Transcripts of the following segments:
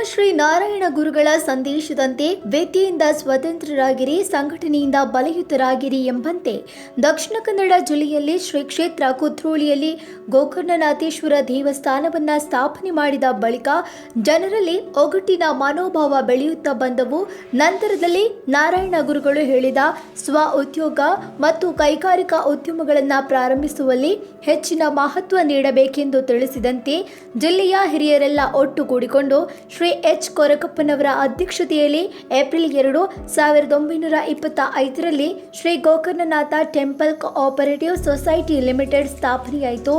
ಶ್ರೀ ನಾರಾಯಣ ಗುರುಗಳ ಸಂದೇಶದಂತೆ ವಿದ್ಯೆಯಿಂದ ಸ್ವತಂತ್ರರಾಗಿರಿ, ಸಂಘಟನೆಯಿಂದ ಬಲಯುತರಾಗಿರಿ ಎಂಬಂತೆ ದಕ್ಷಿಣ ಕನ್ನಡ ಜಿಲ್ಲೆಯಲ್ಲಿ ಶ್ರೀ ಕ್ಷೇತ್ರ ಕುದ್ರೋಳಿಯಲ್ಲಿ ಗೋಕರ್ಣನಾಥೇಶ್ವರ ದೇವಸ್ಥಾನವನ್ನು ಸ್ಥಾಪನೆ ಮಾಡಿದ ಬಳಿಕ ಜನರಲ್ಲಿ ಒಗ್ಗಟ್ಟಿನ ಮನೋಭಾವ ಬೆಳೆಯುತ್ತಾ ಬಂದವು. ನಂತರದಲ್ಲಿ ನಾರಾಯಣ ಗುರುಗಳು ಹೇಳಿದ ಸ್ವ ಉದ್ಯೋಗ ಮತ್ತು ಕೈಗಾರಿಕಾ ಉದ್ಯಮಗಳನ್ನು ಪ್ರಾರಂಭಿಸುವಲ್ಲಿ ಹೆಚ್ಚಿನ ಮಹತ್ವ ನೀಡಬೇಕೆಂದು ತಿಳಿಸಿದಂತೆ ಜಿಲ್ಲೆಯ ಹಿರಿಯರೆಲ್ಲ ಒಟ್ಟುಗೂಡಿಕೊಂಡು ಶ್ರೀ ಎಚ್ ಕೊರಕಪ್ಪನವರ ಅಧ್ಯಕ್ಷತೆಯಲ್ಲಿ ಏಪ್ರಿಲ್ 2, 1925ರಲ್ಲಿ Shri Gokarnanatha temple cooperative society limited ಸ್ಥಾಪನೆಯಾಯಿತು.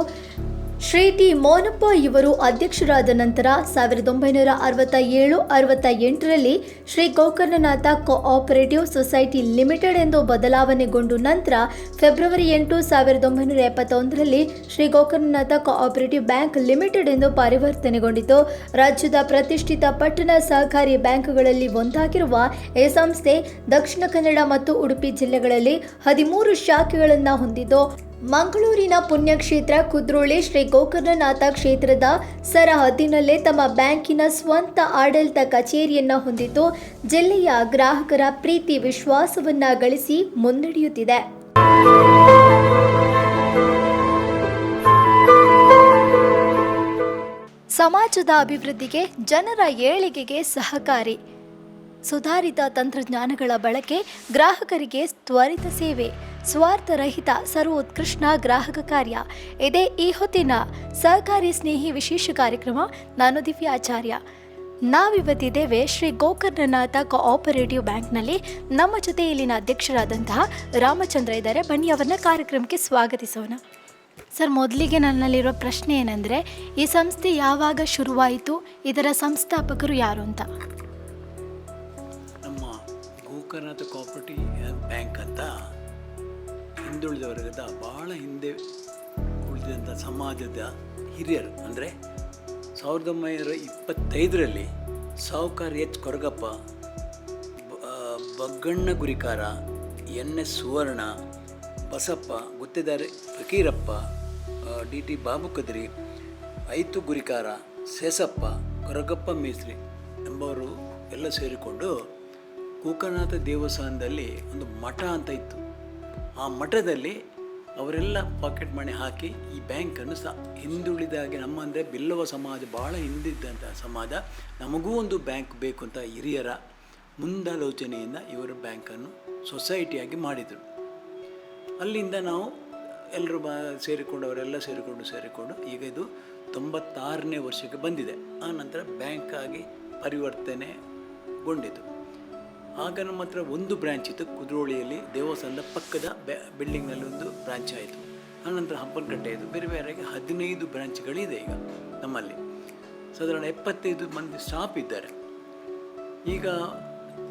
ಶ್ರೀ ಟಿ ಮೋನಪ್ಪ ಇವರು ಅಧ್ಯಕ್ಷರಾದ ನಂತರ 1967-68ರಲ್ಲಿ Shri Gokarnanatha cooperative society limited ಎಂದು ಬದಲಾವಣೆಗೊಂಡು ನಂತರ ಫೆಬ್ರವರಿ 8, 1971ರಲ್ಲಿ Shri Gokarnanatha cooperative bank limited ಎಂದು ಪರಿವರ್ತನೆಗೊಂಡಿತು. ರಾಜ್ಯದ ಪ್ರತಿಷ್ಠಿತ ಪಟ್ಟಣ ಸಹಕಾರಿ ಬ್ಯಾಂಕ್ಗಳಲ್ಲಿ ಒಂದಾಗಿರುವ ಈ ಸಂಸ್ಥೆ ದಕ್ಷಿಣ ಕನ್ನಡ ಮತ್ತು ಉಡುಪಿ ಜಿಲ್ಲೆಗಳಲ್ಲಿ 13 ಶಾಖೆಗಳನ್ನು ಹೊಂದಿದ್ದು, ಮಂಗಳೂರಿನ ಪುಣ್ಯಕ್ಷೇತ್ರ ಕುದ್ರೋಳಿ ಶ್ರೀ ಗೋಕರ್ಣನಾಥ ಕ್ಷೇತ್ರದ ಸರಹದ್ದಿನಲ್ಲೇ ತಮ್ಮ ಬ್ಯಾಂಕಿನ ಸ್ವಂತ ಆಡಳಿತ ಕಚೇರಿಯನ್ನು ಹೊಂದಿದ್ದು, ಜಿಲ್ಲೆಯ ಗ್ರಾಹಕರ ಪ್ರೀತಿ ವಿಶ್ವಾಸವನ್ನ ಗಳಿಸಿ ಮುನ್ನಡೆಯುತ್ತಿದೆ. ಸಮಾಜದ ಅಭಿವೃದ್ಧಿಗೆ, ಜನರ ಏಳಿಗೆಗೆ ಸಹಕಾರಿ, ಸುಧಾರಿತ ತಂತ್ರಜ್ಞಾನಗಳ ಬಳಕೆ, ಗ್ರಾಹಕರಿಗೆ ತ್ವರಿತ ಸೇವೆ, ಸ್ವಾರ್ಥರಹಿತ ಸರ್ವೋತ್ಕೃಷ್ಟ ಗ್ರಾಹಕ ಕಾರ್ಯ ಇದೇ ಈ ಹೊತ್ತಿನ ಸಹಕಾರಿ ಸ್ನೇಹಿ ವಿಶೇಷ ಕಾರ್ಯಕ್ರಮ. ನಾನು ದಿವ್ಯಾಚಾರ್ಯ. ನಾವಿವತ್ತಿದ್ದೇವೆ ಶ್ರೀ ಗೋಕರ್ಣನಾಥ ಕೋಆಪರೇಟಿವ್ ಬ್ಯಾಂಕ್ನಲ್ಲಿ. ನಮ್ಮ ಜೊತೆ ಇಲ್ಲಿನ ಅಧ್ಯಕ್ಷರಾದಂತಹ ರಾಮಚಂದ್ರ ಇದ್ದಾರೆ. ಬನ್ನಿ ಅವರನ್ನ ಕಾರ್ಯಕ್ರಮಕ್ಕೆ ಸ್ವಾಗತಿಸೋಣ. ಸರ್, ಮೊದಲಿಗೆ ನನ್ನಲ್ಲಿರೋ ಪ್ರಶ್ನೆ ಏನಂದರೆ, ಈ ಸಂಸ್ಥೆ ಯಾವಾಗ ಶುರುವಾಯಿತು, ಇದರ ಸಂಸ್ಥಾಪಕರು ಯಾರು ಅಂತ? ನಮ್ಮ ಗೋಕರ್ಣನಾಥ ಕೋಆಪರೇಟಿವ್ ಬ್ಯಾಂಕ್ ಅಂತ ಹಿಂದುಳಿದ ವರ್ಗದ ಭಾಳ ಹಿಂದೆ ಉಳಿದಂಥ ಸಮಾಜದ ಹಿರಿಯರು ಅಂದರೆ 1925ರಲ್ಲಿ ಸಾಹುಕಾರ ಎಚ್ ಕೊರಗಪ್ಪ, ಬಗ್ಗಣ್ಣ ಗುರಿಕಾರ, ಎನ್.ಎಸ್. ಸುವರ್ಣ, ಬಸಪ್ಪ, ಗುತ್ತೇದಾರಿ ಫಕೀರಪ್ಪ, ಡಿ.ಟಿ. ಬಾಬು ಕದ್ರಿ, ಐತು ಗುರಿಕಾರ, ಸೇಸಪ್ಪ, ಕೊರಗಪ್ಪ ಮೇಸ್ತ್ರಿ ಎಂಬವರು ಎಲ್ಲ ಸೇರಿಕೊಂಡು ಗೋಕರ್ಣನಾಥ ದೇವಸ್ಥಾನದಲ್ಲಿ ಒಂದು ಮಠ ಅಂತ ಇತ್ತು. ಆ ಮಠದಲ್ಲಿ ಅವರೆಲ್ಲ ಪಾಕೆಟ್ ಮಣಿ ಹಾಕಿ ಈ ಬ್ಯಾಂಕನ್ನು ಹಿಂದುಳಿದಾಗೆ, ನಮ್ಮ ಅಂದರೆ ಬಿಲ್ಲವ ಸಮಾಜ ಭಾಳ ಹಿಂದಿದ್ದಂಥ ಸಮಾಜ, ನಮಗೂ ಒಂದು ಬ್ಯಾಂಕ್ ಬೇಕು ಅಂತ ಹಿರಿಯರ ಮುಂದಾಲೋಚನೆಯಿಂದ ಇವರು ಬ್ಯಾಂಕನ್ನು ಸೊಸೈಟಿಯಾಗಿ ಮಾಡಿದರು. ಅಲ್ಲಿಂದ ನಾವು ಎಲ್ಲರೂ ಸೇರಿಕೊಂಡು ಅವರೆಲ್ಲ ಸೇರಿಕೊಂಡು ಈಗ ಇದು 96ನೇ ವರ್ಷಕ್ಕೆ ಬಂದಿದೆ. ಆ ನಂತರ ಬ್ಯಾಂಕ್ ಆಗಿ ಪರಿವರ್ತನೆಗೊಂಡಿತು. ಆಗ ನಮ್ಮ ಹತ್ರ ಒಂದು ಬ್ರ್ಯಾಂಚ್ ಇತ್ತು ಕುದ್ರೋಳಿಯಲ್ಲಿ, ದೇವಸ್ಥಾನದ ಪಕ್ಕದ ಬಿಲ್ಡಿಂಗ್ನಲ್ಲಿ ಒಂದು ಬ್ರಾಂಚ್ ಆಯಿತು. ಆನಂತರ ಹಂಪನಕಟ್ಟೆ ಆಯಿತು. ಬೇರೆ ಬೇರೆಗೆ 15 ಬ್ರಾಂಚ್ಗಳಿದೆ ಈಗ ನಮ್ಮಲ್ಲಿ. ಸಾಧಾರಣ 75 ಮಂದಿ ಸ್ಟಾಫ್ ಇದ್ದಾರೆ. ಈಗ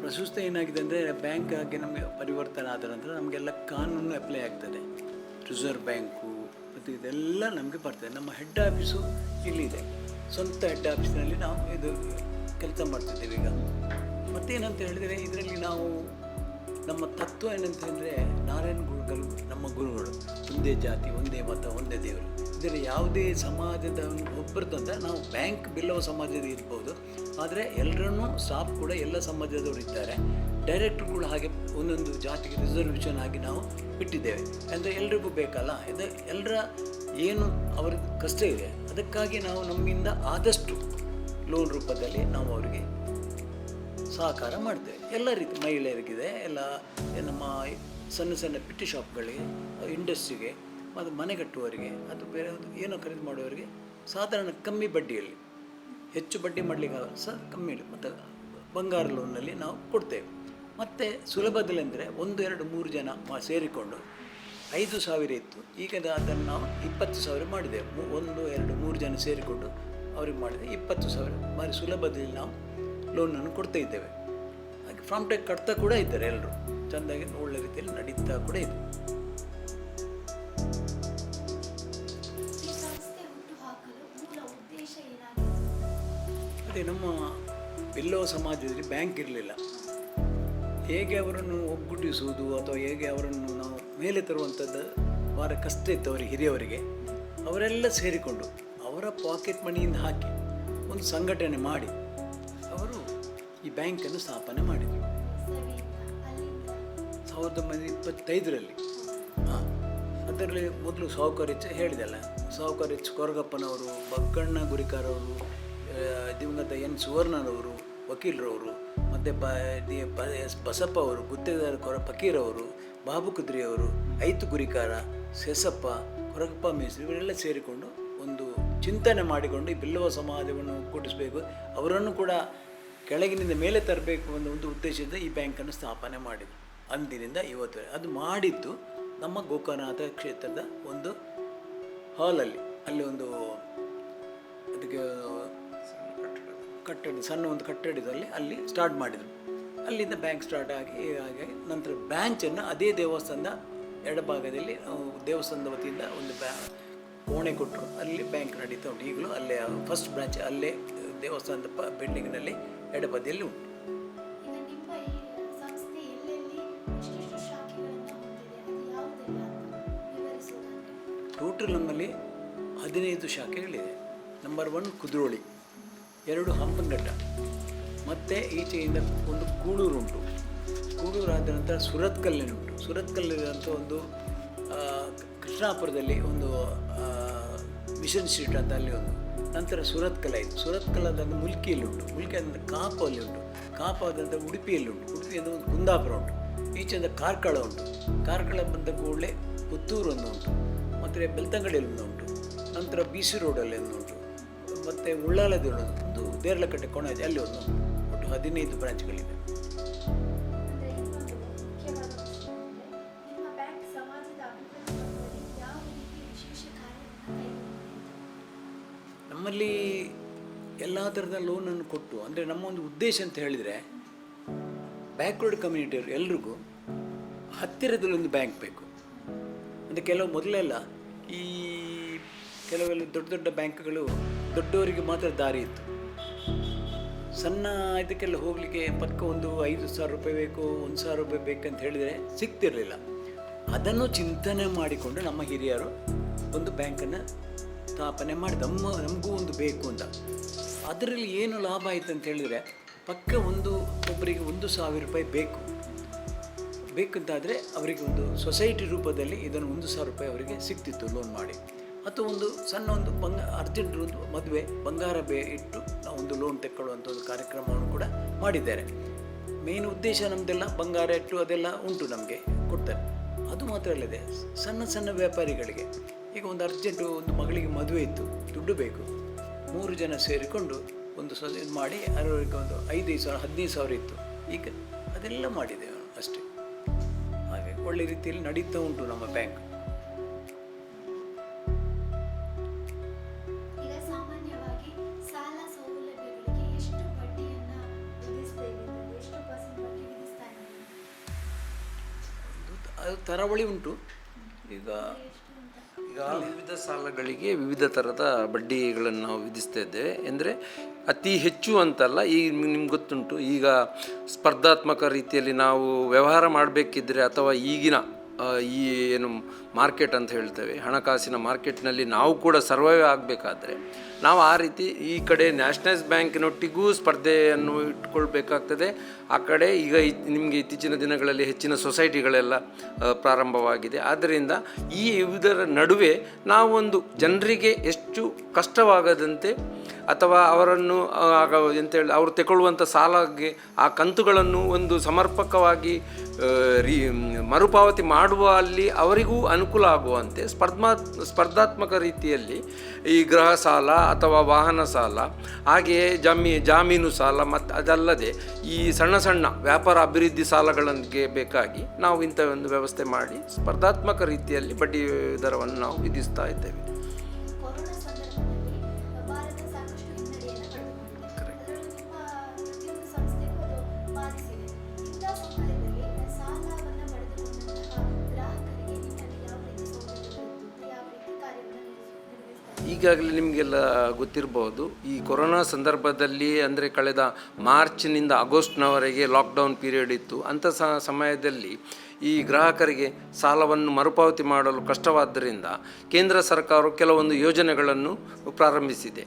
ಪ್ರಸ್ತುತ ಏನಾಗಿದೆ ಅಂದರೆ, ಬ್ಯಾಂಕ್ ಆಗಿ ನಮಗೆ ಪರಿವರ್ತನೆ ಆದ ನಂತರ ನಮಗೆಲ್ಲ ಕಾನೂನು ಅಪ್ಲೈ ಆಗ್ತದೆ. ರಿಸರ್ವ್ ಬ್ಯಾಂಕು ಮತ್ತು ಇದೆಲ್ಲ ನಮಗೆ ಬರ್ತದೆ. ನಮ್ಮ ಹೆಡ್ ಆಫೀಸು ಇಲ್ಲಿದೆ. ಸ್ವಂತ ಹೆಡ್ ಆಫೀಸಿನಲ್ಲಿ ನಾವು ಇದು ಕೆಲಸ ಮಾಡ್ತಿದ್ದೇವೆ ಈಗ. ಮತ್ತೇನಂತ ಹೇಳಿದರೆ, ಇದರಲ್ಲಿ ನಾವು ನಮ್ಮ ತತ್ವ ಏನಂತ ಹೇಳಿದರೆ, ನಾರಾಯಣ ಗುರುಗಳು ನಮ್ಮ ಗುರುಗಳು, ಒಂದೇ ಜಾತಿ, ಒಂದೇ ಮತ, ಒಂದೇ ದೇವರು. ಇದರ ಯಾವುದೇ ಸಮಾಜದ ಒಬ್ಬರದ್ದು ಅಂತ ನಾವು ಬ್ಯಾಂಕ್ ಬಿಲ್ಲವ ಸಮಾಜದ ಇರ್ಬೋದು, ಆದರೆ ಎಲ್ಲರನ್ನೂ ಸ್ಟಾಫ್ ಕೂಡ ಎಲ್ಲ ಸಮಾಜದವರು ಇದ್ದಾರೆ. ಡೈರೆಕ್ಟ್ರುಗಳು ಹಾಗೆ ಒಂದೊಂದು ಜಾತಿಗೆ ರಿಸರ್ವೇಷನ್ ಆಗಿ ನಾವು ಇಟ್ಟಿದ್ದೇವೆ. ಅಂದರೆ ಎಲ್ರಿಗೂ ಬೇಕಲ್ಲ, ಇದು ಎಲ್ಲರ ಏನು ಅವರ ಕಷ್ಟ ಇದೆ, ಅದಕ್ಕಾಗಿ ನಾವು ನಮ್ಮಿಂದ ಆದಷ್ಟು ಲೋನ್ ರೂಪದಲ್ಲಿ ನಾವು ಅವರಿಗೆ ಸಹಕಾರ ಮಾಡ್ತೇವೆ. ಎಲ್ಲ ರೀತಿ ಮಹಿಳೆಯರಿಗಿದೆ, ಎಲ್ಲ ನಮ್ಮ ಸಣ್ಣ ಸಣ್ಣ ಪಿಟ್ಟಿ ಶಾಪ್ಗಳಿಗೆ, ಇಂಡಸ್ಟ್ರಿಗೆ ಮತ್ತು ಮನೆ ಕಟ್ಟುವವರಿಗೆ, ಅದು ಬೇರೆ ಏನೋ ಖರೀದಿ ಮಾಡುವವರಿಗೆ ಸಾಧಾರಣ ಕಮ್ಮಿ ಬಡ್ಡಿಯಲ್ಲಿ, ಹೆಚ್ಚು ಬಡ್ಡಿ ಮಾಡಲಿಕ್ಕೆ ಸಹ ಕಮ್ಮಿ ಮತ್ತು ಬಂಗಾರ ಲೋನ್ನಲ್ಲಿ ನಾವು ಕೊಡ್ತೇವೆ. ಮತ್ತು ಸುಲಭದಲ್ಲಿ ಅಂದರೆ 1, 2, 3 ಜನ ಸೇರಿಕೊಂಡು 5,000 ಇತ್ತು, ಈಗ ಅದನ್ನು ನಾವು 20,000 ಮಾಡಿದ್ದೇವೆ. 1, 2, 3 ಜನ ಸೇರಿಕೊಂಡು ಅವ್ರಿಗೆ ಮಾಡಿದೆ 20,000 ಭಾರಿ ಸುಲಭದಲ್ಲಿ ನಾವು ಲೋನನ್ನು ಕೊಡ್ತಾ ಇದ್ದೇವೆ. ಹಾಗೆ ಫ್ರಾಮ್ಟೆಕ್ ಕಟ್ತಾ ಕೂಡ ಇದ್ದಾರೆ, ಎಲ್ಲರೂ ಚೆಂದಾಗಿ ಒಳ್ಳೆ ರೀತಿಯಲ್ಲಿ ನಡೀತಾ ಕೂಡ ಇದೆ. ಅದೇ ನಮ್ಮ ಬಿಲ್ಲವ ಸಮಾಜದಲ್ಲಿ ಬ್ಯಾಂಕ್ ಇರಲಿಲ್ಲ. ಹೇಗೆ ಅವರನ್ನು ಒಗ್ಗೂಡಿಸುವುದು ಅಥವಾ ಹೇಗೆ ಅವರನ್ನು ನಾವು ಮೇಲೆ ತರುವಂಥದ್ದು ಭಾಳ ಕಷ್ಟ ಇತ್ತು ಅವರಿಗೆ, ಹಿರಿಯವರಿಗೆ. ಅವರೆಲ್ಲ ಸೇರಿಕೊಂಡು ಅವರ ಪಾಕೆಟ್ ಮನಿಯಿಂದ ಹಾಕಿ ಒಂದು ಸಂಘಟನೆ ಮಾಡಿ ಈ ಬ್ಯಾಂಕನ್ನು ಸ್ಥಾಪನೆ ಮಾಡಿದರು 1925ರಲ್ಲಿ. ಹಾಂ, ಅದರಲ್ಲಿ ಮೊದಲು ಸಾಹುಕಾರ ಎಚ್ ಹೇಳಿದೆಲ್ಲ, ಸಾಹುಕಾರ ಎಚ್ ಕೊರಗಪ್ಪನವರು, ಬಗ್ಗಣ್ಣ ಗುರಿಕಾರವರು, ದಿವಂಗತ ಎನ್ ಸುವರ್ಣರವರು ವಕೀಲರವರು, ಮತ್ತು ಬಸಪ್ಪ ಅವರು, ಗುತ್ತೇದಾರ ಫಕೀರವರು, ಬಾಬು ಕುದ್ರಿಯವರು, ಐತು ಗುರಿಕಾರ, ಸೆಸಪ್ಪ, ಕೊರಗಪ್ಪ ಮೇಸ್ತ್ರಿ ಇವರೆಲ್ಲ ಸೇರಿಕೊಂಡು ಒಂದು ಚಿಂತನೆ ಮಾಡಿಕೊಂಡು ಈ ಬಿಲ್ಲವ ಸಮಾಜವನ್ನು ಒಗ್ಗೂಡಿಸಬೇಕು, ಅವರನ್ನು ಕೂಡ ಕೆಳಗಿನಿಂದ ಮೇಲೆ ತರಬೇಕು ಅನ್ನೋ ಒಂದು ಉದ್ದೇಶದಿಂದ ಈ ಬ್ಯಾಂಕನ್ನು ಸ್ಥಾಪನೆ ಮಾಡಿದರು. ಅಂದಿನಿಂದ ಇವತ್ತು ಅದು ಮಾಡಿದ್ದು ನಮ್ಮ ಗೋಕರ್ಣನಾಥ ಕ್ಷೇತ್ರದ ಒಂದು ಹಾಲಲ್ಲಿ, ಅಲ್ಲಿ ಒಂದು ಅದಕ್ಕೆ ಕಟ್ಟಡ, ಸಣ್ಣ ಒಂದು ಕಟ್ಟಡದಲ್ಲಿ ಅಲ್ಲಿ ಸ್ಟಾರ್ಟ್ ಮಾಡಿದರು. ಅಲ್ಲಿಂದ ಬ್ಯಾಂಕ್ ಸ್ಟಾರ್ಟ್ ಆಗಿ ಹಾಗಾಗಿ ನಂತರ ಬ್ರಾಂಚನ್ನು ಅದೇ ದೇವಸ್ಥಾನದ ಎಡಭಾಗದಲ್ಲಿ ದೇವಸ್ಥಾನದ ವತಿಯಿಂದ ಒಂದು ಕೋಣೆ ಕೊಟ್ಟರು, ಅಲ್ಲಿ ಬ್ಯಾಂಕ್ ನಡೀತಾ ಉಂಟು. ಈಗಲೂ ಅಲ್ಲೇ ಫಸ್ಟ್ ಬ್ರಾಂಚ್ ಅಲ್ಲೇ ದೇವಸ್ಥಾನದ ಬಿಲ್ಡಿಂಗ್ನಲ್ಲಿ ಎಡಬದಿಯಲ್ಲಿ ಉಂಟು. ಟೋಟಲ್ ನಮ್ಮಲ್ಲಿ 15 ಶಾಖೆಗಳಿದೆ. ನಂಬರ್ 1 ಕುದ್ರೋಳಿ, 2 ಹಂಪನಘಟ್ಟ, ಮತ್ತು ಈಚೆಯಿಂದ ಒಂದು ಕೂಳೂರು ಉಂಟು. ಕೂಳೂರು ಆದ ನಂತರ ಸುರತ್ಕಲ್ಲಿನ ಉಂಟು. ಸುರತ್ಕಲ್ಲಿರುವಂಥ ಒಂದು ಕೃಷ್ಣಾಪುರದಲ್ಲಿ ಒಂದು ಮಿಷನ್ ಸ್ಟ್ರೀಟ್ ಅಂತ ಅಲ್ಲಿ ಒಂದು. ನಂತರ ಸುರತ್ಕಲ್ ಆಯಿತು. ಸುರತ್ಕಲ್ಲದಂತ ಮುಲ್ಕಿಯಲ್ಲಿ ಉಂಟು. ಮುಲ್ಕಿ ಆದಂಥ ಕಾಪಲ್ಲಿ ಉಂಟು. ಕಾಪ ಆದಂಥ ಉಡುಪಿಯಲ್ಲಿ ಉಂಟು. ಉಡುಪಿಯಿಂದ ಒಂದು ಕುಂದಾಪುರ ಉಂಟು. ಈಚೆಯಿಂದ ಕಾರ್ಕಳ ಉಂಟು. ಕಾರ್ಕಳ ಬಂದ ಕೂಡಲೇ ಪುತ್ತೂರು ಒಂದು ಉಂಟು. ಮತ್ತು ಬೆಳ್ತಂಗಡಿಯಲ್ಲಿ ಒಂದು ಉಂಟು. ನಂತರ ಬಿ ಸಿ ರೋಡಲ್ಲಿ ಒಂದು ಉಂಟು. ಮತ್ತು ಉಳ್ಳಾಲದಲ್ಲಿ ಒಂದು ದೇರ್ಲಕಟ್ಟೆ ಕೋಣೆ ಅಲ್ಲಿ ಒಂದು ಉಂಟು. ಒಟ್ಟು 15 ಬ್ರಾಂಚ್ಗಳಿವೆ. ನಮ್ಮಲ್ಲಿ ಎಲ್ಲ ಥರದ ಲೋನನ್ನು ಕೊಟ್ಟು, ಅಂದರೆ ನಮ್ಮ ಒಂದು ಉದ್ದೇಶ ಅಂತ ಹೇಳಿದರೆ ಬ್ಯಾಕ್ವರ್ಡ್ ಕಮ್ಯುನಿಟಿಯವರು ಎಲ್ರಿಗೂ ಹತ್ತಿರದಲ್ಲಿ ಒಂದು ಬ್ಯಾಂಕ್ ಬೇಕು. ಅಂದರೆ ಕೆಲವು ಮೊದಲೆಲ್ಲ ಈ ಕೆಲವೆಲ್ಲ ದೊಡ್ಡ ದೊಡ್ಡ ಬ್ಯಾಂಕ್ಗಳು ದೊಡ್ಡವರಿಗೆ ಮಾತ್ರ ದಾರಿ ಇತ್ತು. ಸಣ್ಣ ಇದಕ್ಕೆಲ್ಲ ಹೋಗಲಿಕ್ಕೆ ಪಕ್ಕ ಒಂದು 5,000 ರೂಪಾಯಿ ಬೇಕು, 1,000 ರೂಪಾಯಿ ಬೇಕಂತ ಹೇಳಿದರೆ ಸಿಗ್ತಿರಲಿಲ್ಲ. ಅದನ್ನು ಚಿಂತನೆ ಮಾಡಿಕೊಂಡು ನಮ್ಮ ಹಿರಿಯರು ಒಂದು ಬ್ಯಾಂಕನ್ನು ಸ್ಥಾಪನೆ ಮಾಡಿ ನಮಗೂ ಒಂದು ಬೇಕು ಅಂತ. ಅದರಲ್ಲಿ ಏನು ಲಾಭ ಆಯಿತು ಅಂತ ಹೇಳಿದರೆ ಪಕ್ಕ ಒಬ್ಬರಿಗೆ 1,000 ರೂಪಾಯಿ ಬೇಕಂತಾದರೆ ಅವರಿಗೆ ಒಂದು ಸೊಸೈಟಿ ರೂಪದಲ್ಲಿ ಇದನ್ನು 1,000 ರೂಪಾಯಿ ಅವರಿಗೆ ಸಿಗ್ತಿತ್ತು ಲೋನ್ ಮಾಡಿ. ಅಥವಾ ಒಂದು ಸಣ್ಣ ಒಂದು ಅರ್ಜೆಂಟ್ ಒಂದು ಮದುವೆ ಬಂಗಾರ ಇಟ್ಟು ನಾವು ಒಂದು ಲೋನ್ ತೆಕ್ಕೊಳ್ಳುವಂಥ ಒಂದು ಕಾರ್ಯಕ್ರಮವನ್ನು ಕೂಡ ಮಾಡಿದ್ದಾರೆ. ಮೇನ್ ಉದ್ದೇಶ ನಮ್ಮದೆಲ್ಲ ಬಂಗಾರ ಇಟ್ಟು ಅದೆಲ್ಲ ಉಂಟು, ನಮಗೆ ಕೊಡ್ತಾರೆ. ಅದು ಮಾತ್ರ ಅಲ್ಲದೆ ಸಣ್ಣ ಸಣ್ಣ ವ್ಯಾಪಾರಿಗಳಿಗೆ ಈಗ ಒಂದು ಅರ್ಜೆಂಟು ಒಂದು ಮಗಳಿಗೆ ಮದುವೆ ಇತ್ತು, ದುಡ್ಡು ಬೇಕು, 3 ಜನ ಸೇರಿಕೊಂಡು ಒಂದು ಇದು ಮಾಡಿ ಅವರಿಗೆ ಒಂದು 5,000 15,000 ಇತ್ತು. ಈಗ ಅದೆಲ್ಲ ಮಾಡಿದ್ದೇವೆ ಅಷ್ಟೇ. ಹಾಗೆ ಒಳ್ಳೆ ರೀತಿಯಲ್ಲಿ ನಡೀತಾ ಉಂಟು ನಮ್ಮ ಬ್ಯಾಂಕ್. ಅದು ತರವಳಿ ಉಂಟು. ಈಗ ವಿವಿಧ ಸಾಲಗಳಿಗೆ ವಿವಿಧ ಥರದ ಬಡ್ಡಿಗಳನ್ನು ನಾವು ವಿಧಿಸ್ತಾ ಇದ್ದೇವೆ. ಅಂದರೆ ಅತಿ ಹೆಚ್ಚು ಅಂತಲ್ಲ, ಈಗ ನಿಮ್ಗೆ ಗೊತ್ತುಂಟು, ಈಗ ಸ್ಪರ್ಧಾತ್ಮಕ ರೀತಿಯಲ್ಲಿ ನಾವು ವ್ಯವಹಾರ ಮಾಡಬೇಕಿದ್ರೆ ಅಥವಾ ಈಗಿನ ಈ ಏನು ಮಾರ್ಕೆಟ್ ಅಂತ ಹೇಳ್ತೇವೆ, ಹಣಕಾಸಿನ ಮಾರ್ಕೆಟ್ನಲ್ಲಿ ನಾವು ಕೂಡ ಸರ್ವೈವ್ ಆಗಬೇಕಾದ್ರೆ ನಾವು ಆ ರೀತಿ ಈ ಕಡೆ ನ್ಯಾಷನಲೈಸ್ ಬ್ಯಾಂಕಿನೊಟ್ಟಿಗೂ ಸ್ಪರ್ಧೆಯನ್ನು ಇಟ್ಕೊಳ್ಬೇಕಾಗ್ತದೆ. ಆ ಕಡೆ ಈಗ ನಿಮಗೆ ಇತ್ತೀಚಿನ ದಿನಗಳಲ್ಲಿ ಹೆಚ್ಚಿನ ಸೊಸೈಟಿಗಳೆಲ್ಲ ಪ್ರಾರಂಭವಾಗಿದೆ. ಆದ್ದರಿಂದ ಈ ಇದರ ನಡುವೆ ನಾವೊಂದು ಜನರಿಗೆ ಎಷ್ಟು ಕಷ್ಟವಾಗದಂತೆ ಅಥವಾ ಅವರನ್ನು ಎಂತೇಳಿ ಅವರು ತಗೊಳ್ಳುವಂಥ ಸಾಲಕ್ಕೆ ಆ ಕಂತುಗಳನ್ನು ಒಂದು ಸಮರ್ಪಕವಾಗಿ ಮರುಪಾವತಿ ಮಾಡುವ ಅಲ್ಲಿ ಅವರಿಗೂ ಅನುಕೂಲ ಆಗುವಂತೆ ಸ್ಪರ್ಧಾತ್ಮಕ ರೀತಿಯಲ್ಲಿ ಈ ಗೃಹ ಸಾಲ ಅಥವಾ ವಾಹನ ಸಾಲ, ಹಾಗೆಯೇ ಜಾಮೀನು ಸಾಲ, ಮತ್ತು ಅದಲ್ಲದೆ ಈ ಸಣ್ಣ ಸಣ್ಣ ವ್ಯಾಪಾರ ಅಭಿವೃದ್ಧಿ ಸಾಲಗಳಿಗೆ ಬೇಕಾಗಿ ನಾವು ಇಂಥ ಒಂದು ವ್ಯವಸ್ಥೆ ಮಾಡಿ ಸ್ಪರ್ಧಾತ್ಮಕ ರೀತಿಯಲ್ಲಿ ಬಡ್ಡಿ ದರವನ್ನು ನಾವು ವಿಧಿಸ್ತಾ ಇದ್ದೇವೆ. ಈಗಾಗಲೇ ನಿಮಗೆಲ್ಲ ಗೊತ್ತಿರಬಹುದು, ಈ ಕೊರೋನಾ ಸಂದರ್ಭದಲ್ಲಿ ಅಂದರೆ ಕಳೆದ ಮಾರ್ಚ್ನಿಂದ ಆಗಸ್ಟ್ನವರೆಗೆ ಲಾಕ್ಡೌನ್ ಪೀರಿಯಡ್ ಇತ್ತು. ಅಂಥ ಸಮಯದಲ್ಲಿ ಈ ಗ್ರಾಹಕರಿಗೆ ಸಾಲವನ್ನು ಮರುಪಾವತಿ ಮಾಡಲು ಕಷ್ಟವಾದ್ದರಿಂದ ಕೇಂದ್ರ ಸರ್ಕಾರವು ಕೆಲವೊಂದು ಯೋಜನೆಗಳನ್ನು ಪ್ರಾರಂಭಿಸಿದೆ.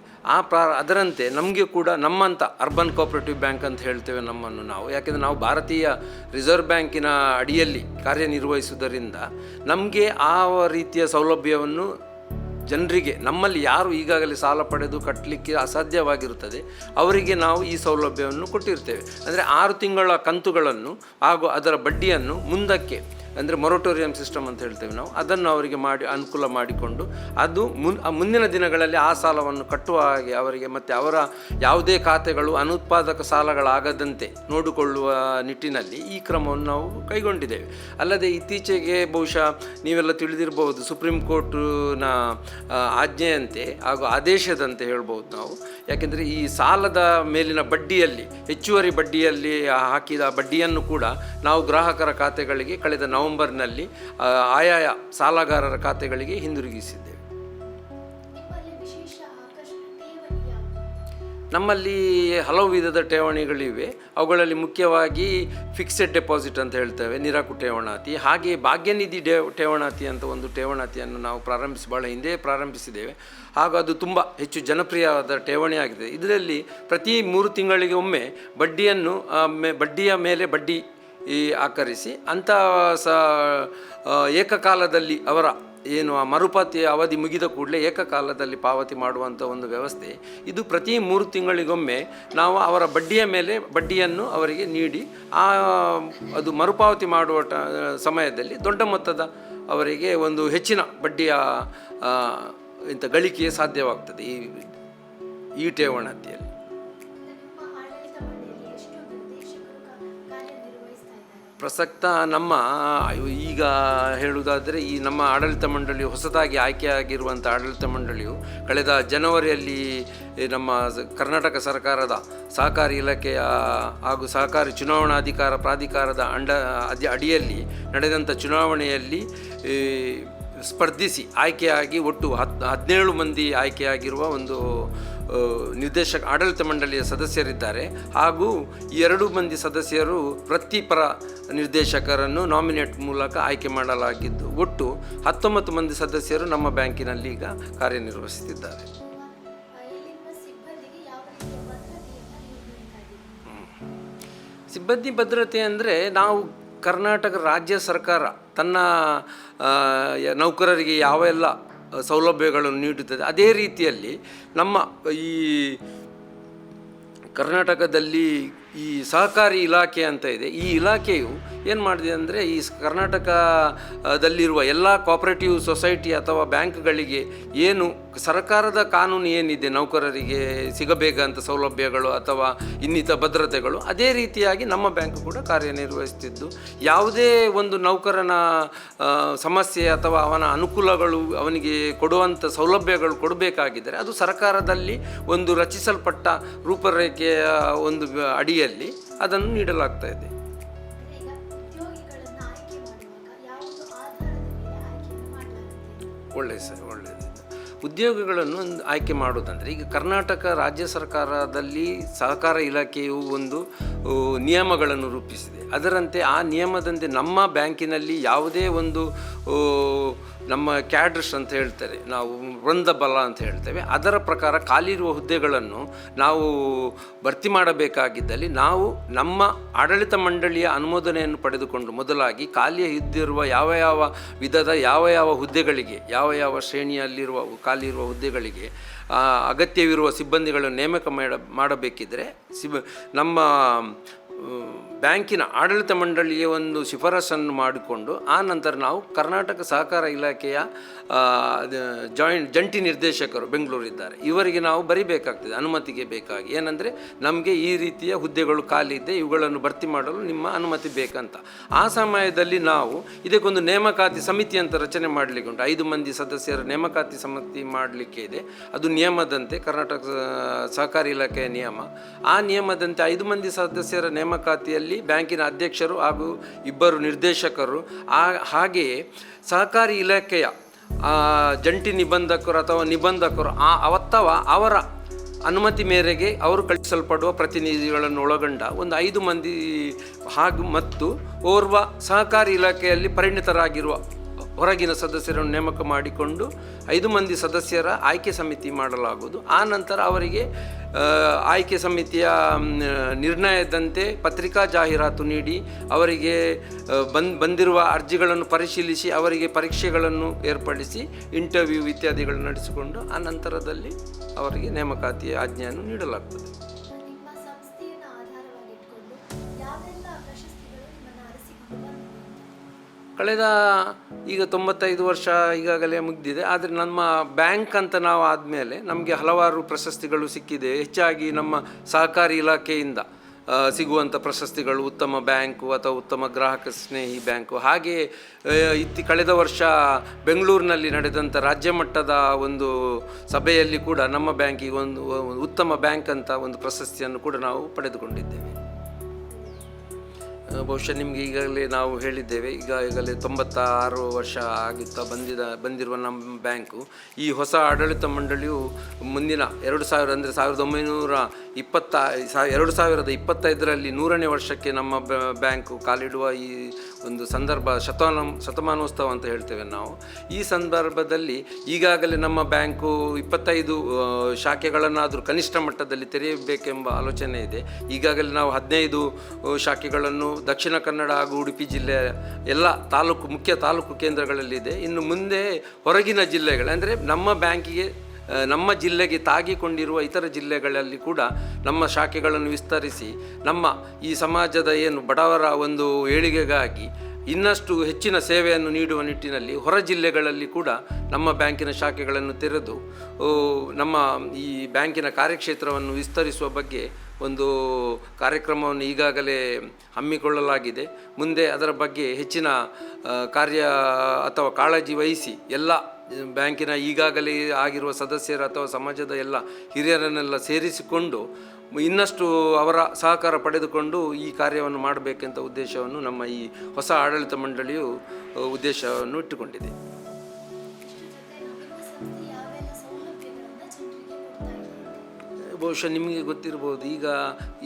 ಅದರಂತೆ ನಮಗೆ ಕೂಡ ನಮ್ಮಂಥ ಅರ್ಬನ್ ಕೋಆಪರೇಟಿವ್ ಬ್ಯಾಂಕ್ ಅಂತ ಹೇಳ್ತೇವೆ ನಮ್ಮನ್ನು ನಾವು, ಯಾಕೆಂದರೆ ನಾವು ಭಾರತೀಯ ರಿಸರ್ವ್ ಬ್ಯಾಂಕಿನ ಅಡಿಯಲ್ಲಿ ಕಾರ್ಯನಿರ್ವಹಿಸುವುದರಿಂದ ನಮಗೆ ಆ ರೀತಿಯ ಸೌಲಭ್ಯವನ್ನು ಜನರಿಗೆ, ನಮ್ಮಲ್ಲಿ ಯಾರು ಈಗಾಗಲೇ ಸಾಲ ಪಡೆದು ಕಟ್ಟಲಿಕ್ಕೆ ಅಸಾಧ್ಯವಾಗಿರುತ್ತದೆ ಅವರಿಗೆ ನಾವು ಈ ಸೌಲಭ್ಯವನ್ನು ಕೊಟ್ಟಿರ್ತೇವೆ. ಅಂದರೆ 6 ತಿಂಗಳ ಕಂತುಗಳನ್ನು ಹಾಗೂ ಅದರ ಬಡ್ಡಿಯನ್ನು ಮುಂದಕ್ಕೆ, ಅಂದರೆ ಮೊರಟೋರಿಯಂ ಸಿಸ್ಟಮ್ ಅಂತ ಹೇಳ್ತೇವೆ ನಾವು, ಅದನ್ನು ಅವರಿಗೆ ಅನುಕೂಲ ಮಾಡಿಕೊಂಡು ಅದು ಮುಂದಿನ ದಿನಗಳಲ್ಲಿ ಆ ಸಾಲವನ್ನು ಕಟ್ಟುವ ಹಾಗೆ ಅವರಿಗೆ ಮತ್ತು ಅವರ ಯಾವುದೇ ಖಾತೆಗಳು ಅನುತ್ಪಾದಕ ಸಾಲಗಳಾಗದಂತೆ ನೋಡಿಕೊಳ್ಳುವ ನಿಟ್ಟಿನಲ್ಲಿ ಈ ಕ್ರಮವನ್ನು ನಾವು ಕೈಗೊಂಡಿದ್ದೇವೆ. ಅಲ್ಲದೆ ಇತ್ತೀಚೆಗೆ ಬಹುಶಃ ನೀವೆಲ್ಲ ತಿಳಿದಿರಬಹುದು, ಸುಪ್ರೀಂ ಕೋರ್ಟ್ನ ಆಜ್ಞೆಯಂತೆ ಹಾಗೂ ಆದೇಶದಂತೆ ಹೇಳ್ಬೋದು ನಾವು, ಯಾಕೆಂದರೆ ಈ ಸಾಲದ ಮೇಲಿನ ಬಡ್ಡಿಯಲ್ಲಿ, ಹೆಚ್ಚುವರಿ ಬಡ್ಡಿಯಲ್ಲಿ ಹಾಕಿದ ಬಡ್ಡಿಯನ್ನು ಕೂಡ ನಾವು ಗ್ರಾಹಕರ ಖಾತೆಗಳಿಗೆ ಕಳೆದ ನವೆಂಬರ್ನಲ್ಲಿ ಆಯಾಯ ಸಾಲಗಾರರ ಖಾತೆಗಳಿಗೆ ಹಿಂದಿರುಗಿಸಿದ್ದೇವೆ. ನಮ್ಮಲ್ಲಿ ಹಲವು ವಿಧದ ಠೇವಣಿಗಳಿವೆ. ಅವುಗಳಲ್ಲಿ ಮುಖ್ಯವಾಗಿ ಫಿಕ್ಸೆಡ್ ಡೆಪಾಸಿಟ್ ಅಂತ ಹೇಳ್ತೇವೆ, ನಿರಾಕು ಠೇವಣಾತಿ. ಹಾಗೆ ಭಾಗ್ಯನಿಧಿ ಠೇವಣಾತಿ ಅಂತ ಒಂದು ಠೇವಣಾತಿಯನ್ನು ನಾವು ಬಹಳ ಹಿಂದೆ ಪ್ರಾರಂಭಿಸಿದ್ದೇವೆ. ಹಾಗೂ ಅದು ತುಂಬ ಹೆಚ್ಚು ಜನಪ್ರಿಯವಾದ ಠೇವಣಿ ಆಗಿದೆ. ಇದರಲ್ಲಿ ಪ್ರತಿ 3 ತಿಂಗಳಿಗೆ ಒಮ್ಮೆ ಬಡ್ಡಿಯ ಮೇಲೆ ಬಡ್ಡಿ ಆಕರಿಸಿ ಅಂಥ ಏಕಕಾಲದಲ್ಲಿ ಅವರ ಏನು ಆ ಮರುಪಾವತಿ ಅವಧಿ ಮುಗಿದ ಕೂಡಲೇ ಏಕಕಾಲದಲ್ಲಿ ಪಾವತಿ ಮಾಡುವಂಥ ಒಂದು ವ್ಯವಸ್ಥೆ ಇದು. ಪ್ರತಿ 3 ತಿಂಗಳಿಗೊಮ್ಮೆ ನಾವು ಅವರ ಬಡ್ಡಿಯ ಮೇಲೆ ಬಡ್ಡಿಯನ್ನು ಅವರಿಗೆ ನೀಡಿ ಅದು ಮರುಪಾವತಿ ಮಾಡುವ ಸಮಯದಲ್ಲಿ ದೊಡ್ಡ ಮೊತ್ತದ ಅವರಿಗೆ ಒಂದು ಹೆಚ್ಚಿನ ಬಡ್ಡಿಯ ಗಳಿಕೆ ಸಾಧ್ಯವಾಗ್ತದೆ ಈ ಠೇವಣಾತಿಯಲ್ಲಿ. ಪ್ರಸಕ್ತ ನಮ್ಮ ಈಗ ಹೇಳುವುದಾದರೆ ಈ ನಮ್ಮ ಆಡಳಿತ ಮಂಡಳಿಯು, ಹೊಸದಾಗಿ ಆಯ್ಕೆಯಾಗಿರುವಂಥ ಆಡಳಿತ ಮಂಡಳಿಯು ಕಳೆದ ಜನವರಿಯಲ್ಲಿ ನಮ್ಮ ಕರ್ನಾಟಕ ಸರ್ಕಾರದ ಸಹಕಾರಿ ಇಲಾಖೆಯ ಹಾಗೂ ಸಹಕಾರಿ ಚುನಾವಣಾಧಿಕಾರ ಪ್ರಾಧಿಕಾರದ ಅಡಿಯಲ್ಲಿ ನಡೆದಂಥ ಚುನಾವಣೆಯಲ್ಲಿ ಸ್ಪರ್ಧಿಸಿ ಆಯ್ಕೆಯಾಗಿ ಒಟ್ಟು 17 ಮಂದಿ ಆಯ್ಕೆಯಾಗಿರುವ ಒಂದು ಆಡಳಿತ ಮಂಡಳಿಯ ಸದಸ್ಯರಿದ್ದಾರೆ. ಹಾಗೂ 2 ಮಂದಿ ಸದಸ್ಯರು ವೃತ್ತಿಪರ ನಿರ್ದೇಶಕರನ್ನು ನಾಮಿನೇಟ್ ಮೂಲಕ ಆಯ್ಕೆ ಮಾಡಲಾಗಿದ್ದು, ಒಟ್ಟು 19 ಮಂದಿ ಸದಸ್ಯರು ನಮ್ಮ ಬ್ಯಾಂಕಿನಲ್ಲಿ ಈಗ ಕಾರ್ಯನಿರ್ವಹಿಸುತ್ತಿದ್ದಾರೆ. ಸಿಬ್ಬಂದಿ ಭದ್ರತೆ ಅಂದರೆ ನಾವು ಕರ್ನಾಟಕ ರಾಜ್ಯ ಸರ್ಕಾರ ತನ್ನ ನೌಕರರಿಗೆ ಯಾವೆಲ್ಲ ಸೌಲಭ್ಯಗಳನ್ನು ನೀಡುತ್ತದೆ ಅದೇ ರೀತಿಯಲ್ಲಿ ನಮ್ಮ ಈ ಕರ್ನಾಟಕದಲ್ಲಿ ಈ ಸಹಕಾರಿ ಇಲಾಖೆ ಅಂತ ಇದೆ. ಈ ಇಲಾಖೆಯು ಏನು ಮಾಡಿದೆ ಅಂದರೆ ಈ ಕರ್ನಾಟಕದಲ್ಲಿರುವ ಎಲ್ಲ ಕೋಆಪರೇಟಿವ್ ಸೊಸೈಟಿ ಅಥವಾ ಬ್ಯಾಂಕ್ಗಳಿಗೆ ಏನು ಸರ್ಕಾರದ ಕಾನೂನು ಏನಿದೆ ನೌಕರರಿಗೆ ಸಿಗಬೇಕಂತ ಸೌಲಭ್ಯಗಳು ಅಥವಾ ಇನ್ನಿತ ಭದ್ರತೆಗಳು, ಅದೇ ರೀತಿಯಾಗಿ ನಮ್ಮ ಬ್ಯಾಂಕ್ ಕೂಡ ಕಾರ್ಯನಿರ್ವಹಿಸುತ್ತಿದ್ದು, ಯಾವುದೇ ಒಂದು ನೌಕರನ ಸಮಸ್ಯೆ ಅಥವಾ ಅವನ ಅನುಕೂಲಗಳು ಅವನಿಗೆ ಕೊಡುವಂಥ ಸೌಲಭ್ಯಗಳು ಕೊಡಬೇಕಾಗಿದ್ದರೆ ಅದು ಸರ್ಕಾರದಲ್ಲಿ ಒಂದು ರಚಿಸಲ್ಪಟ್ಟ ರೂಪರೇಖೆಯ ಒಂದು ಅಡಿಯಲ್ಲಿ ಅದನ್ನು ನೀಡಲಾಗ್ತಾ ಇದೆ. ಒಳ್ಳೆಯದು. ಉದ್ಯೋಗಿಗಳನ್ನು ಆಯ್ಕೆ ಮಾಡೋದಂದರೆ ಈಗ ಕರ್ನಾಟಕ ರಾಜ್ಯ ಸರ್ಕಾರದಲ್ಲಿ ಸಹಕಾರ ಇಲಾಖೆಯು ಒಂದು ನಿಯಮಗಳನ್ನು ರೂಪಿಸಿದೆ. ಅದರಂತೆ ಆ ನಿಯಮದಂತೆ ನಮ್ಮ ಬ್ಯಾಂಕಿನಲ್ಲಿ ಯಾವುದೇ ಒಂದು ನಮ್ಮ ಕ್ಯಾಡರ್ಸ್ ಅಂತ ಹೇಳ್ತಾರೆ, ನಾವು ವೃಂದ ಬಲ ಅಂತ ಹೇಳ್ತೇವೆ, ಅದರ ಪ್ರಕಾರ ಖಾಲಿ ಇರುವ ಹುದ್ದೆಗಳನ್ನು ನಾವು ಭರ್ತಿ ಮಾಡಬೇಕಾಗಿದ್ದಲ್ಲಿ ನಾವು ನಮ್ಮ ಆಡಳಿತ ಮಂಡಳಿಯ ಅನುಮೋದನೆಯನ್ನು ಪಡೆದುಕೊಂಡು ಮೊದಲಾಗಿ ಖಾಲಿ ಇದ್ದಿರುವ ಯಾವ ವಿಧದ ಯಾವ ಹುದ್ದೆಗಳಿಗೆ, ಯಾವ ಶ್ರೇಣಿಯಲ್ಲಿರುವ ಖಾಲಿ ಇರುವ ಹುದ್ದೆಗಳಿಗೆ ಅಗತ್ಯವಿರುವ ಸಿಬ್ಬಂದಿಗಳನ್ನು ನೇಮಕ ಮಾಡಬೇಕಿದ್ದರೆ ನಮ್ಮ ಬ್ಯಾಂಕಿನ ಆಡಳಿತ ಮಂಡಳಿಯ ಒಂದು ಶಿಫಾರಸನ್ನು ಮಾಡಿಕೊಂಡು ಆ ನಂತರ ನಾವು ಕರ್ನಾಟಕ ಸಹಕಾರ ಇಲಾಖೆಯ ಜಂಟಿ ನಿರ್ದೇಶಕರು ಬೆಂಗಳೂರಿದ್ದಾರೆ, ಇವರಿಗೆ ನಾವು ಬರಿಬೇಕಾಗ್ತದೆ ಅನುಮತಿಗೆ ಬೇಕಾಗಿ. ಏನಂದರೆ ನಮಗೆ ಈ ರೀತಿಯ ಹುದ್ದೆಗಳು ಖಾಲಿ ಇದೆ, ಇವುಗಳನ್ನು ಭರ್ತಿ ಮಾಡಲು ನಿಮ್ಮ ಅನುಮತಿ ಬೇಕಂತ. ಆ ಸಮಯದಲ್ಲಿ ನಾವು ಇದಕ್ಕೊಂದು ನೇಮಕಾತಿ ಸಮಿತಿ ಅಂತ ರಚನೆ ಮಾಡಲಿಕ್ಕೆ ಉಂಟು. 5 ಮಂದಿ ಸದಸ್ಯರ ನೇಮಕಾತಿ ಸಮಿತಿ ಮಾಡಲಿಕ್ಕೆ ಇದೆ. ಅದು ನಿಯಮದಂತೆ ಕರ್ನಾಟಕ ಸಹಕಾರಿ ಇಲಾಖೆಯ ನಿಯಮ. ಆ ನಿಯಮದಂತೆ 5 ಮಂದಿ ಸದಸ್ಯರ ನೇಮಕಾತಿಯಲ್ಲಿ ಬ್ಯಾಂಕಿನ ಅಧ್ಯಕ್ಷರು ಹಾಗೂ 2 ನಿರ್ದೇಶಕರು, ಹಾಗೆಯೇ ಸಹಕಾರಿ ಇಲಾಖೆಯ ಜಂಟಿ ನಿಬಂಧಕರು ಅಥವಾ ನಿಬಂಧಕರು ಅವರ ಅನುಮತಿ ಮೇರೆಗೆ ಅವರು ಕಳಿಸಲ್ಪಡುವ ಪ್ರತಿನಿಧಿಗಳನ್ನು ಒಳಗೊಂಡ ಒಂದು 5 ಮಂದಿ ಹಾಗೂ ಮತ್ತು ಓರ್ವ ಸಹಕಾರಿ ಇಲಾಖೆಯಲ್ಲಿ ಪರಿಣಿತರಾಗಿರುವ ಹೊರಗಿನ ಸದಸ್ಯರನ್ನು ನೇಮಕ ಮಾಡಿಕೊಂಡು 5 ಮಂದಿ ಸದಸ್ಯರ ಆಯ್ಕೆ ಸಮಿತಿ ಮಾಡಲಾಗುವುದು. ಆ ನಂತರ ಅವರಿಗೆ ಆಯ್ಕೆ ಸಮಿತಿಯ ನಿರ್ಣಯದಂತೆ ಪತ್ರಿಕಾ ಜಾಹೀರಾತು ನೀಡಿ ಅವರಿಗೆ ಬಂದಿರುವ ಅರ್ಜಿಗಳನ್ನು ಪರಿಶೀಲಿಸಿ ಅವರಿಗೆ ಪರೀಕ್ಷೆಗಳನ್ನು ಏರ್ಪಡಿಸಿ ಇಂಟರ್ವ್ಯೂ ಇತ್ಯಾದಿಗಳನ್ನು ನಡೆಸಿಕೊಂಡು ಆ ನಂತರದಲ್ಲಿ ಅವರಿಗೆ ನೇಮಕಾತಿಯ ಆಜ್ಞೆಯನ್ನು ನೀಡಲಾಗುತ್ತದೆ. ನಿಮ್ಮ ಸಂಸ್ಥೆಯನ್ನು ಆಧಾರವಾಗಿಟ್ಕೊಂಡು ಯಾವೆಲ್ಲ ಪ್ರಶಸ್ತಿಗಳು ನಿಮ್ಮನ್ನು ಅರಸಿಕೊಂಡು ಬಂದಿವೆ? ಕಳೆದ ಈಗ 95 ವರ್ಷ ಈಗಾಗಲೇ ಮುಗಿದಿದೆ. ಆದರೆ ನಮ್ಮ ಬ್ಯಾಂಕ್ ಅಂತ ನಾವು ಆದಮೇಲೆ ನಮಗೆ ಹಲವಾರು ಪ್ರಶಸ್ತಿಗಳು ಸಿಕ್ಕಿದೆ. ಹೆಚ್ಚಾಗಿ ನಮ್ಮ ಸಹಕಾರಿ ಇಲಾಖೆಯಿಂದ ಸಿಗುವಂಥ ಪ್ರಶಸ್ತಿಗಳು ಉತ್ತಮ ಬ್ಯಾಂಕು ಅಥವಾ ಉತ್ತಮ ಗ್ರಾಹಕ ಸ್ನೇಹಿ ಬ್ಯಾಂಕು. ಹಾಗೆ ಕಳೆದ ವರ್ಷ ಬೆಂಗಳೂರಿನಲ್ಲಿ ನಡೆದಂಥ ರಾಜ್ಯ ಮಟ್ಟದ ಒಂದು ಸಭೆಯಲ್ಲಿ ಕೂಡ ನಮ್ಮ ಬ್ಯಾಂಕಿಗೆ ಒಂದು ಉತ್ತಮ ಬ್ಯಾಂಕ್ ಅಂತ ಒಂದು ಪ್ರಶಸ್ತಿಯನ್ನು ಕೂಡ ನಾವು ಪಡೆದುಕೊಂಡಿದ್ದೇವೆ. ಬಹುಶಃ ನಿಮಗೆ ಈಗಾಗಲೇ ನಾವು ಹೇಳಿದ್ದೇವೆ, ಈಗಾಗಲೇ 96 ವರ್ಷ ಆಗುತ್ತಾ ಬಂದಿರುವ ನಮ್ಮ ಬ್ಯಾಂಕು. ಈ ಹೊಸ ಆಡಳಿತ ಮಂಡಳಿಯು ಮುಂದಿನ 2000 ಅಂದರೆ 2025ರಲ್ಲಿ 100ನೇ ವರ್ಷಕ್ಕೆ ನಮ್ಮ ಬ್ಯಾಂಕು ಕಾಲಿಡುವ ಈ ಒಂದು ಸಂದರ್ಭ ಶತಮಾನೋತ್ಸವ ಅಂತ ಹೇಳ್ತೇವೆ ನಾವು. ಈ ಸಂದರ್ಭದಲ್ಲಿ ಈಗಾಗಲೇ ನಮ್ಮ ಬ್ಯಾಂಕು 25 ಶಾಖೆಗಳನ್ನಾದರೂ ಕನಿಷ್ಠ ಮಟ್ಟದಲ್ಲಿ ತೆರೆಯಬೇಕೆಂಬ ಆಲೋಚನೆ ಇದೆ. ಈಗಾಗಲೇ ನಾವು 15 ಶಾಖೆಗಳನ್ನು ದಕ್ಷಿಣ ಕನ್ನಡ ಹಾಗೂ ಉಡುಪಿ ಜಿಲ್ಲೆಯ ಎಲ್ಲ ಮುಖ್ಯ ತಾಲೂಕು ಕೇಂದ್ರಗಳಲ್ಲಿದೆ. ಇನ್ನು ಮುಂದೆ ಹೊರಗಿನ ಜಿಲ್ಲೆಗಳು ಅಂದರೆ ನಮ್ಮ ಜಿಲ್ಲೆಗೆ ತಾಗಿಕೊಂಡಿರುವ ಇತರ ಜಿಲ್ಲೆಗಳಲ್ಲಿ ಕೂಡ ನಮ್ಮ ಶಾಖೆಗಳನ್ನು ವಿಸ್ತರಿಸಿ ನಮ್ಮ ಈ ಸಮಾಜದ ಬಡವರ ಒಂದು ಏಳಿಗೆಗಾಗಿ ಇನ್ನಷ್ಟು ಹೆಚ್ಚಿನ ಸೇವೆಯನ್ನು ನೀಡುವ ನಿಟ್ಟಿನಲ್ಲಿ ಹೊರ ಜಿಲ್ಲೆಗಳಲ್ಲಿ ಕೂಡ ನಮ್ಮ ಬ್ಯಾಂಕಿನ ಶಾಖೆಗಳನ್ನು ತೆರೆದು ನಮ್ಮ ಈ ಬ್ಯಾಂಕಿನ ಕಾರ್ಯಕ್ಷೇತ್ರವನ್ನು ವಿಸ್ತರಿಸುವ ಬಗ್ಗೆ ಒಂದು ಕಾರ್ಯಕ್ರಮವನ್ನು ಈಗಾಗಲೇ ಹಮ್ಮಿಕೊಳ್ಳಲಾಗಿದೆ. ಮುಂದೆ ಅದರ ಬಗ್ಗೆ ಹೆಚ್ಚಿನ ಕಾರ್ಯ ಅಥವಾ ಕಾಳಜಿ ವಹಿಸಿ ಎಲ್ಲ ಬ್ಯಾಂಕಿನ ಈಗಾಗಲೇ ಆಗಿರುವ ಸದಸ್ಯರು ಅಥವಾ ಸಮಾಜದ ಎಲ್ಲ ಹಿರಿಯರನ್ನೆಲ್ಲ ಸೇರಿಸಿಕೊಂಡು ಇನ್ನಷ್ಟು ಅವರ ಸಹಕಾರ ಪಡೆದುಕೊಂಡು ಈ ಕಾರ್ಯವನ್ನು ಮಾಡಬೇಕೆಂತ ಉದ್ದೇಶವನ್ನು ನಮ್ಮ ಈ ಹೊಸ ಆಡಳಿತ ಮಂಡಳಿಯು ಉದ್ದೇಶವನ್ನು ಇಟ್ಟುಕೊಂಡಿದೆ. ಬಹುಶಃ ನಿಮಗೆ ಗೊತ್ತಿರ್ಬೋದು, ಈಗ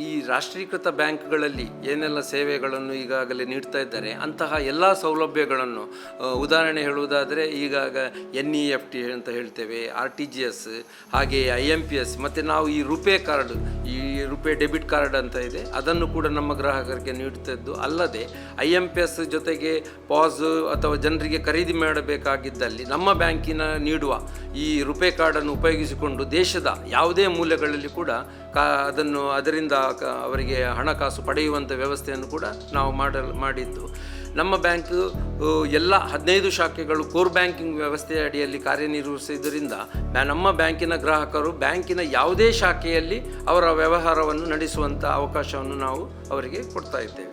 ಈ ರಾಷ್ಟ್ರೀಕೃತ ಬ್ಯಾಂಕ್ಗಳಲ್ಲಿ ಏನೆಲ್ಲ ಸೇವೆಗಳನ್ನು ಈಗಾಗಲೇ ನೀಡ್ತಾ ಇದ್ದಾರೆ ಅಂತಹ ಎಲ್ಲ ಸೌಲಭ್ಯಗಳನ್ನು ಉದಾಹರಣೆ ಹೇಳುವುದಾದರೆ ಈಗಾಗ NEFT ಅಂತ ಹೇಳ್ತೇವೆ, RTGS, ಹಾಗೆ IMPS, ಮತ್ತು ನಾವು ಈ ರುಪೇ ಕಾರ್ಡ್, ಈ ರುಪೇ ಡೆಬಿಟ್ ಕಾರ್ಡ್ ಅಂತ ಇದೆ, ಅದನ್ನು ಕೂಡ ನಮ್ಮ ಗ್ರಾಹಕರಿಗೆ ನೀಡುತ್ತಿದ್ದು ಅಲ್ಲದೆ IMPS ಜೊತೆಗೆ ಪಾಸ್ ಅಥವಾ ಜನರಿಗೆ ಖರೀದಿ ಮಾಡಬೇಕಾಗಿದ್ದಲ್ಲಿ ನಮ್ಮ ಬ್ಯಾಂಕಿನ ನೀಡುವ ಈ ರುಪೇ ಕಾರ್ಡನ್ನು ಉಪಯೋಗಿಸಿಕೊಂಡು ದೇಶದ ಯಾವುದೇ ಮೂಲೆಗಳಲ್ಲಿ ಕೂಡ ಅದರಿಂದ ಅವರಿಗೆ ಹಣಕಾಸು ಪಡೆಯುವಂಥ ವ್ಯವಸ್ಥೆಯನ್ನು ಕೂಡ ನಾವು ಮಾಡಿದ್ದು. ನಮ್ಮ ಬ್ಯಾಂಕು ಎಲ್ಲ 15 ಶಾಖೆಗಳು ಕೋರ್ ಬ್ಯಾಂಕಿಂಗ್ ವ್ಯವಸ್ಥೆಯ ಅಡಿಯಲ್ಲಿ ಕಾರ್ಯನಿರ್ವಹಿಸುವುದರಿಂದ ನಮ್ಮ ಬ್ಯಾಂಕಿನ ಗ್ರಾಹಕರು ಬ್ಯಾಂಕಿನ ಯಾವುದೇ ಶಾಖೆಯಲ್ಲಿ ಅವರ ವ್ಯವಹಾರವನ್ನು ನಡೆಸುವಂಥ ಅವಕಾಶವನ್ನು ನಾವು ಅವರಿಗೆ ಕೊಡ್ತಾ ಇದ್ದೇವೆ.